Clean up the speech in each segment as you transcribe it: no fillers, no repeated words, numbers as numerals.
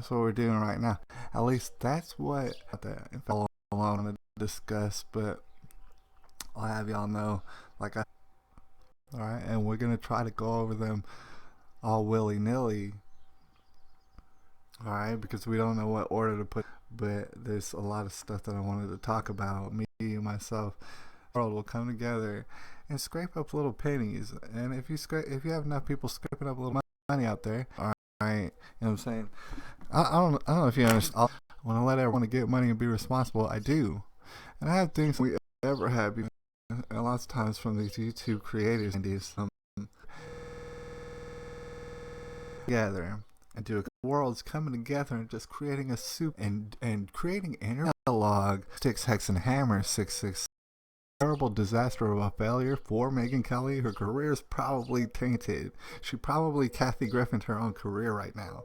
That's what we're doing right now. At least that's what that if I alone to discuss. But I'll have y'all know, like I, all right, and we're gonna try to go over them all willy nilly, all right, because we don't know what order to put. But there's a lot of stuff that I wanted to talk about. Me and myself, the world will come together and scrape up little pennies. And if you have enough people scraping up a little money out there, all right, you know what I'm saying? I don't know if you understand. When I let everyone get money and be responsible, I do. And I have things we ever had. And lots of times from these YouTube creators and these together and do worlds coming together and just creating a soup and creating analog sticks hex and hammer 666 terrible disaster of a failure for Megyn Kelly. Her career is probably tainted. She probably Kathy Griffined her own career right now.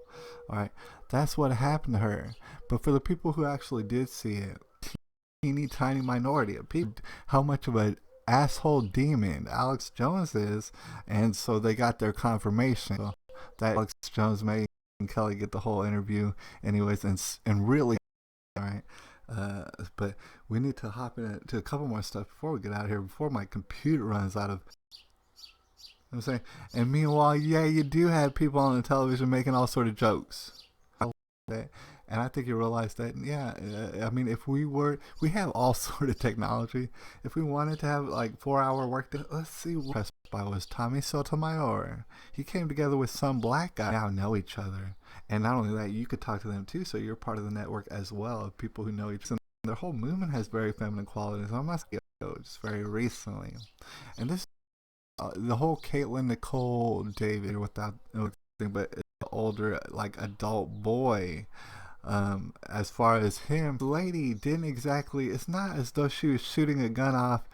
All right, that's what happened to her. But for the people who actually did see it, teeny tiny minority of people, how much of an asshole demon Alex Jones is, and so they got their confirmation. So that Alex Jones made Kelly get the whole interview, anyways, and really, all right. But we need to hop into a couple more stuff before we get out of here, before my computer runs out of. I'm saying, and meanwhile, yeah, you do have people on the television making all sort of jokes. And I think you realize that, yeah, I mean, if we have all sort of technology. If we wanted to have like 4-hour workday, let's see what by was Tommy Sotomayor. He came together with some black guy. Now know each other. And not only that, you could talk to them too, so you're part of the network as well of people who know each other. Their whole movement has very feminine qualities. I'm not just very recently. And this, the whole Caitlin Nicole David without anything but older, like adult boy. As far as him, the lady didn't exactly. It's not as though she was shooting a gun off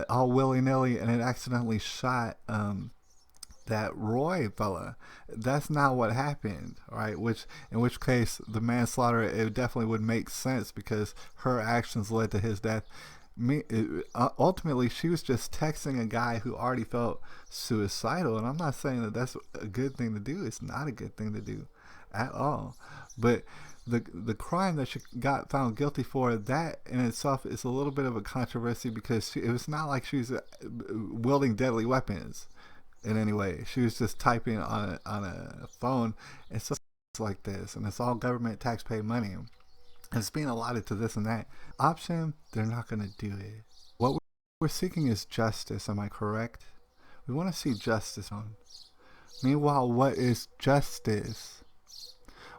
all willy nilly and it accidentally shot that Roy fella. That's not what happened, right? In which case, the manslaughter, it definitely would make sense because her actions led to his death. Ultimately, she was just texting a guy who already felt suicidal, and I'm not saying that that's a good thing to do. It's not a good thing to do at all. But the crime that she got found guilty for, that in itself is a little bit of a controversy because it was not like she was wielding deadly weapons in any way. She was just typing on a phone, and so it's like this, and it's all government taxpayer money. And it's being allotted to this and that option. They're not going to do it. What we're seeking is justice. Am I correct? We want to see justice on. Meanwhile, what is justice?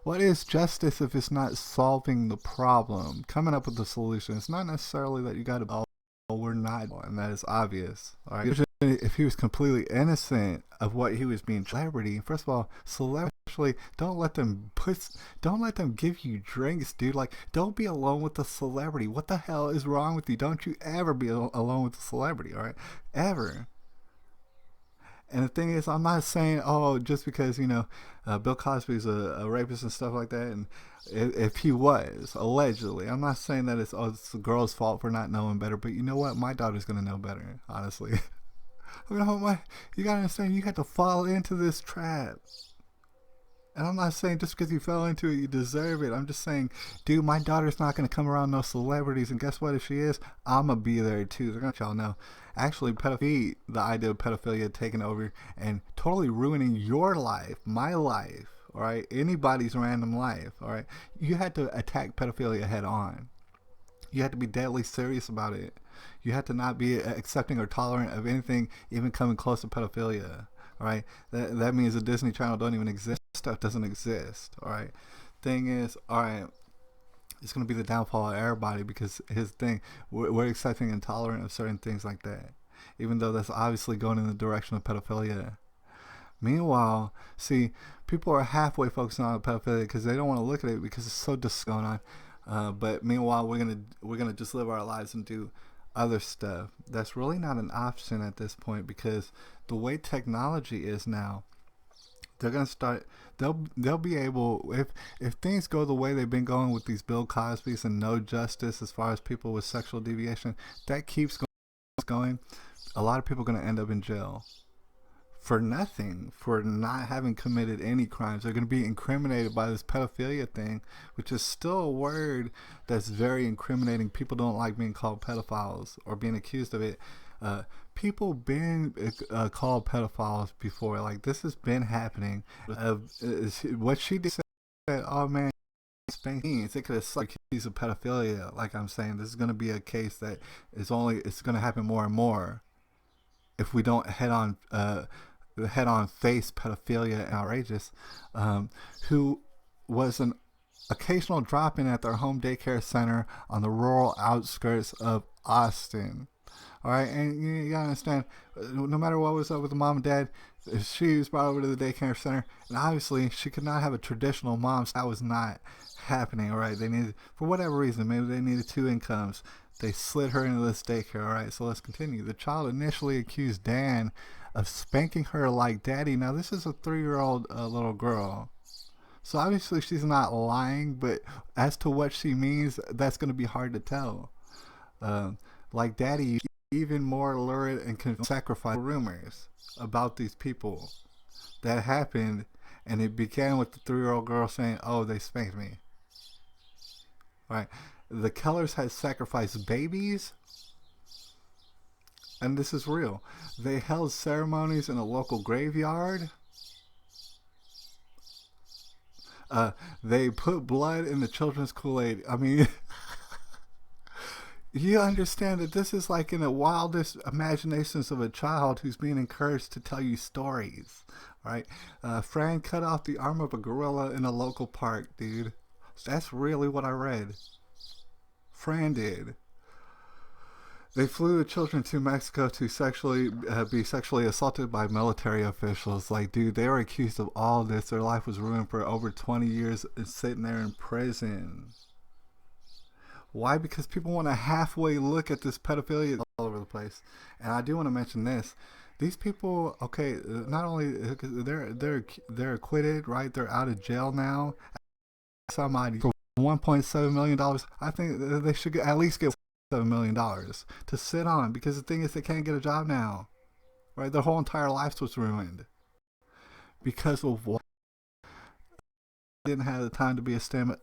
What is justice if it's not solving the problem, coming up with the solution? It's not necessarily that you got to. Oh, we're not, and that is obvious. All right. If he was completely innocent of what he was being celebrity, first of all, celebrity. Don't let them give you drinks, dude. Like, don't be alone with the celebrity. What the hell is wrong with you? Don't you ever be alone with the celebrity, all right? Ever. And the thing is, I'm not saying, just because, Bill Cosby's a rapist and stuff like that, and if he was, allegedly, I'm not saying that it's the girl's fault for not knowing better, but you know what? My daughter's going to know better, honestly. You got to understand, you got to fall into this trap. And I'm not saying just because you fell into it, you deserve it. I'm just saying, dude, my daughter's not going to come around no celebrities. And guess what? If she is, I'm going to be there too. They're going to let y'all know. Actually, the idea of pedophilia taking over and totally ruining your life, my life, all right? Anybody's random life, all right? You had to attack pedophilia head on. You had to be deadly serious about it. You had to not be accepting or tolerant of anything even coming close to pedophilia. All right, that means the Disney Channel don't even exist. Stuff doesn't exist. All right, thing is, all right, it's gonna be the downfall of everybody because his thing, we're accepting and tolerant of certain things like that, even though that's obviously going in the direction of pedophilia. Meanwhile, see, people are halfway focusing on pedophilia because they don't want to look at it because it's so just going on. But meanwhile, we're gonna just live our lives and do other stuff. That's really not an option at this point because the way technology is now, they're gonna start. They'll be able, if things go the way they've been going with these Bill Cosby's and no justice as far as people with sexual deviation, that keeps going. A lot of people are gonna end up in jail for nothing, for not having committed any crimes. They're going to be incriminated by this pedophilia thing, which is still a word that's very incriminating. People don't like being called pedophiles or being accused of it. People been called pedophiles before. Like, this has been happening. What she did said, oh man, Spankings, it could have sucked accused of pedophilia. Like I'm saying, this is going to be a case that it's going to happen more and more if we don't head on face pedophilia and outrageous. Who was an occasional drop-in at their home daycare center on the rural outskirts of Austin. All right, and you gotta understand, no matter what was up with the mom and dad, she was brought over to the daycare center, and obviously she could not have a traditional mom. So that was not happening. All right, they needed, for whatever reason, maybe they needed two incomes. They slid her into this daycare. All right, so let's continue. The child initially accused Dan of spanking her like daddy. Now this is a 3-year-old little girl. So obviously she's not lying, but as to what she means, that's going to be hard to tell. Like daddy, even more lurid and can sacrifice rumors about these people that happened, and it began with the 3-year-old girl saying, oh, they spanked me. Right? The Kellers had sacrificed babies, and this is real. They held ceremonies in a local graveyard. They put blood in the children's Kool-Aid. I mean, you understand that this is like in the wildest imaginations of a child who's being encouraged to tell you stories, right? Fran cut off the arm of a gorilla in a local park, dude. That's really what I read. Fran did. They flew the children to Mexico to be sexually assaulted by military officials. Like, dude, they were accused of all this. Their life was ruined for over 20 years and sitting there in prison. Why? Because people want a halfway look at this pedophilia all over the place. And I do want to mention this. These people, okay, not only they're acquitted, right? They're out of jail now. Somebody for $1.7 million. I think they should at least get $7 million to sit on, because the thing is, they can't get a job now, right? Their whole entire life was ruined because of what? Didn't have the time to be a stand